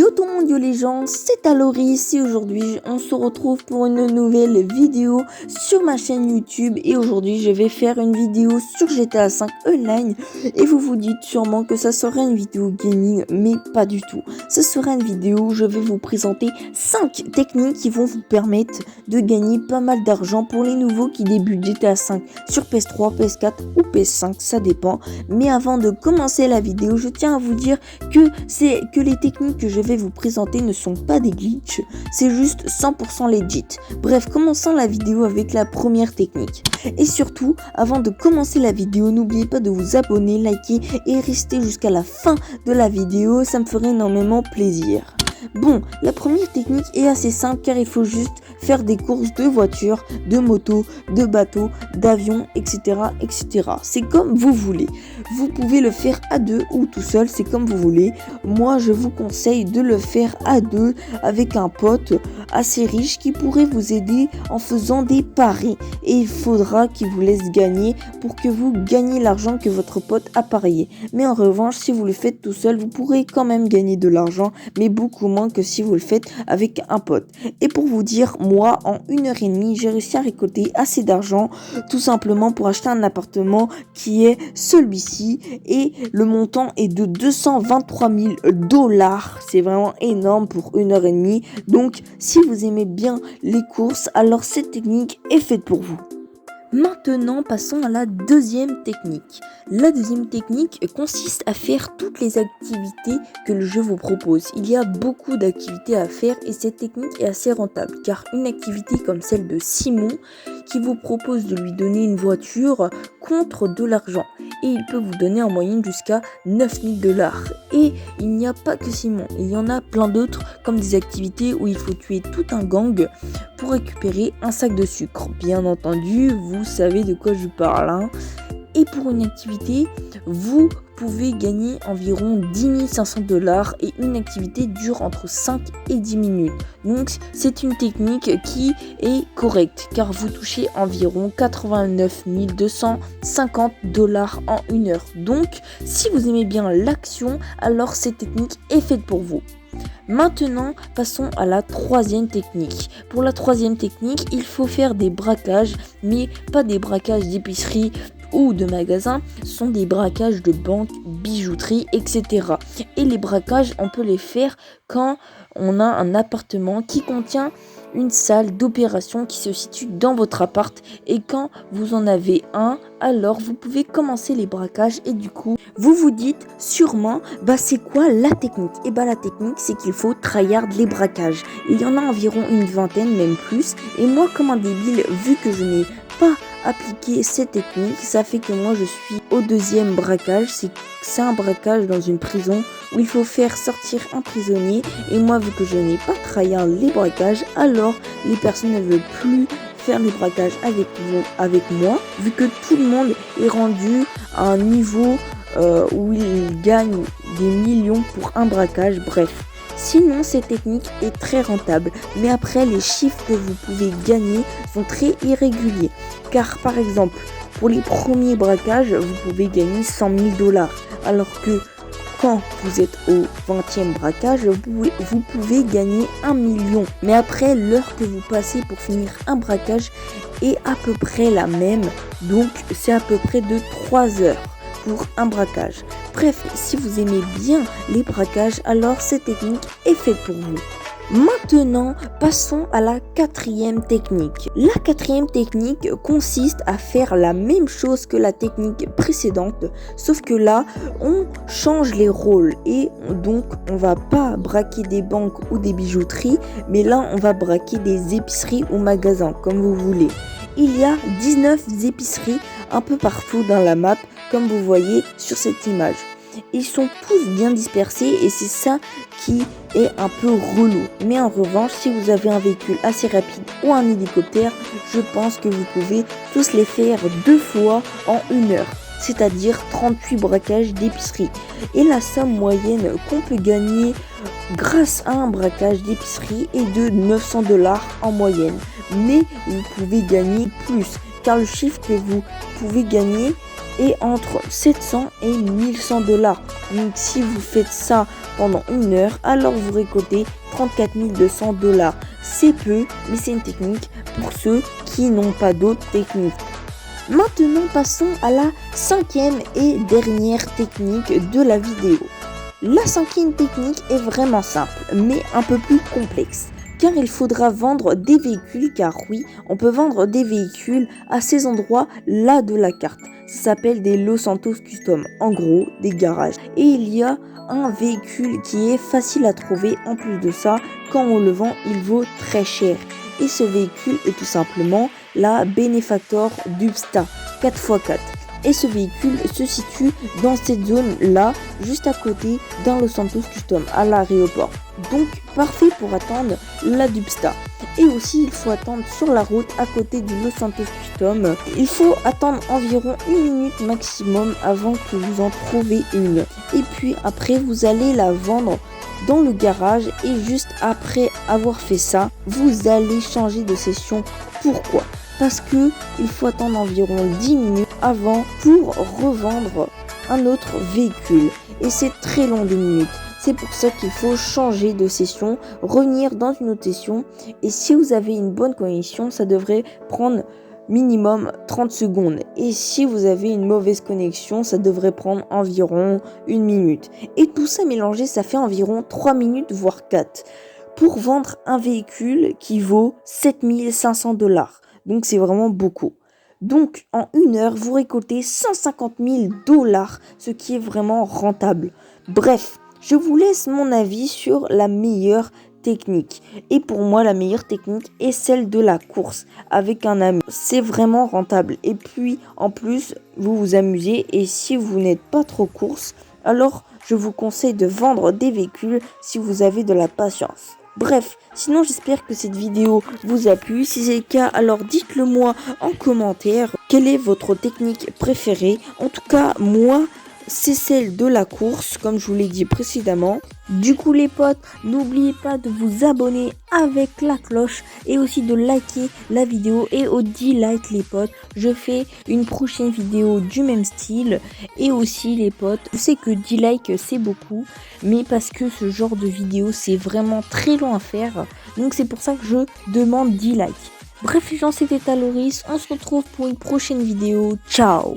Yo tout le monde, yo les gens, c'est Aloris et aujourd'hui on se retrouve pour une nouvelle vidéo sur ma chaîne YouTube et aujourd'hui je vais faire une vidéo sur GTA 5 Online et vous vous dites sûrement que ça sera une vidéo gaming, mais pas du tout. Ce sera une vidéo où je vais vous présenter 5 techniques qui vont vous permettre de gagner pas mal d'argent pour les nouveaux qui débutent GTA 5 sur PS3, PS4 ou PS5, ça dépend. Mais avant de commencer la vidéo, je tiens à vous dire que les techniques que je vais vous présenter ne sont pas des glitches, c'est juste 100% legit. Bref, commençons la vidéo avec la première technique. Et surtout, avant de commencer la vidéo, n'oubliez pas de vous abonner, liker et rester jusqu'à la fin de la vidéo, ça me ferait énormément plaisir. Bon, la première technique est assez simple car il faut juste faire des courses de voitures, de motos, de bateaux, d'avions, etc. etc. C'est comme vous voulez. Vous pouvez le faire à deux ou tout seul, c'est comme vous voulez. Moi, je vous conseille de le faire à deux avec un pote assez riche qui pourrait vous aider en faisant des paris. Et il faudra qu'il vous laisse gagner pour que vous gagniez l'argent que votre pote a parié. Mais en revanche, si vous le faites tout seul, vous pourrez quand même gagner de l'argent, mais beaucoup moins que si vous le faites avec un pote. Et pour vous dire, moi, en 1h30, j'ai réussi à récolter assez d'argent, tout simplement pour acheter un appartement qui est celui-ci, et le montant est de 223 000 $. C'est vraiment énorme pour 1h30. Donc, si vous aimez bien les courses, alors cette technique est faite pour vous. Maintenant, passons à la deuxième technique. La deuxième technique consiste à faire toutes les activités que le jeu vous propose. Il y a beaucoup d'activités à faire et cette technique est assez rentable car une activité comme celle de Simon qui vous propose de lui donner une voiture contre de l'argent et il peut vous donner en moyenne jusqu'à 9 000 $. Et il n'y a pas que Simon, il y en a plein d'autres comme des activités où il faut tuer tout un gang pour récupérer un sac de sucre. Bien entendu, vous savez de quoi je parle, hein. Et pour une activité, vous pouvez gagner environ 10 500 $ et une activité dure entre 5 et 10 minutes. Donc c'est une technique qui est correcte car vous touchez environ 89 250 $ en 1 heure. Donc si vous aimez bien l'action, alors cette technique est faite pour vous. Maintenant, passons à la troisième technique. Pour la troisième technique, il faut faire des braquages, mais pas des braquages d'épicerie ou de magasins, ce sont des braquages de banques, bijouterie, etc. Et les braquages, on peut les faire quand on a un appartement qui contient une salle d'opération qui se situe dans votre appart et quand vous en avez un, alors vous pouvez commencer les braquages et du coup vous vous dites sûrement c'est quoi la technique? Et la technique c'est qu'il faut tryhard les braquages. Il y en a environ une vingtaine, même plus, et moi comme un débile, vu que je n'ai pas appliqué cette technique, ça fait que moi je suis au deuxième braquage. C'est un braquage dans une prison où il faut faire sortir un prisonnier et moi vu que je n'ai pas tryhard les braquages, alors les personnes ne veulent plus faire les braquages avec moi vu que tout le monde est rendu à un niveau où il gagne des millions pour un braquage. Bref, sinon cette technique est très rentable, mais après les chiffres que vous pouvez gagner sont très irréguliers car par exemple pour les premiers braquages vous pouvez gagner 100 000 $, alors que quand vous êtes au 20e braquage, vous pouvez gagner 1 million. Mais après, l'heure que vous passez pour finir un braquage est à peu près la même. Donc, c'est à peu près de 3 heures pour un braquage. Bref, si vous aimez bien les braquages, alors cette technique est faite pour vous. Maintenant, passons à la quatrième technique. La quatrième technique consiste à faire la même chose que la technique précédente, sauf que là, on change les rôles et donc on va pas braquer des banques ou des bijouteries, mais là on va braquer des épiceries ou magasins, comme vous voulez. Il y a 19 épiceries un peu partout dans la map, comme vous voyez sur cette image. Ils sont tous bien dispersés et c'est ça qui est un peu relou. Mais en revanche, si vous avez un véhicule assez rapide ou un hélicoptère, je pense que vous pouvez tous les faire 2 fois en 1 heure. C'est-à-dire 38 braquages d'épicerie. Et la somme moyenne qu'on peut gagner grâce à un braquage d'épicerie est de 900 $ en moyenne. Mais vous pouvez gagner plus car le chiffre que vous pouvez gagner est entre 700 et 1100 $. Donc si vous faites ça pendant 1 heure, alors vous récoltez 34 200 $. C'est peu, mais c'est une technique pour ceux qui n'ont pas d'autres techniques. Maintenant, passons à la 5e et dernière technique de la vidéo. La 5e technique est vraiment simple, mais un peu plus complexe. Car il faudra vendre des véhicules, car oui, on peut vendre des véhicules à ces endroits-là de la carte. Ça s'appelle des Los Santos Custom, en gros, des garages. Et il y a un véhicule qui est facile à trouver. En plus de ça, quand on le vend, il vaut très cher. Et ce véhicule est tout simplement la Benefactor Dubsta 4x4. Et ce véhicule se situe dans cette zone-là, juste à côté d'un Los Santos Custom, à l'aéroport. Donc, parfait pour attendre la Dubsta. Et aussi, il faut attendre sur la route, à côté du Los Santos Custom. Il faut attendre environ 1 minute maximum avant que vous en trouvez une. Et puis, après, vous allez la vendre dans le garage. Et juste après avoir fait ça, vous allez changer de session. Pourquoi ? Parce que il faut attendre environ 10 minutes avant pour revendre un autre véhicule. Et c'est très long, 2 minutes. C'est pour ça qu'il faut changer de session, revenir dans une autre session. Et si vous avez une bonne connexion, ça devrait prendre minimum 30 secondes. Et si vous avez une mauvaise connexion, ça devrait prendre environ 1 minute. Et tout ça mélangé, ça fait environ 3 minutes, voire 4. Pour vendre un véhicule qui vaut 7 500 $. Donc c'est vraiment beaucoup. Donc en 1 heure, vous récoltez 150 000 $, ce qui est vraiment rentable. Bref, je vous laisse mon avis sur la meilleure technique. Et pour moi, la meilleure technique est celle de la course avec un ami. C'est vraiment rentable. Et puis en plus, vous vous amusez. Et si vous n'êtes pas trop course, alors je vous conseille de vendre des véhicules si vous avez de la patience. Bref, sinon j'espère que cette vidéo vous a plu. Si c'est le cas, alors dites-le moi en commentaire. Quelle est votre technique préférée? En tout cas, moi, c'est celle de la course, comme je vous l'ai dit précédemment. Du coup les potes, n'oubliez pas de vous abonner avec la cloche et aussi de liker la vidéo et au 10 likes les potes. Je fais une prochaine vidéo du même style et aussi les potes, je sais que 10 likes c'est beaucoup, mais parce que ce genre de vidéo c'est vraiment très long à faire, donc c'est pour ça que je demande 10 likes. Bref les gens, c'était Taloris, on se retrouve pour une prochaine vidéo, ciao.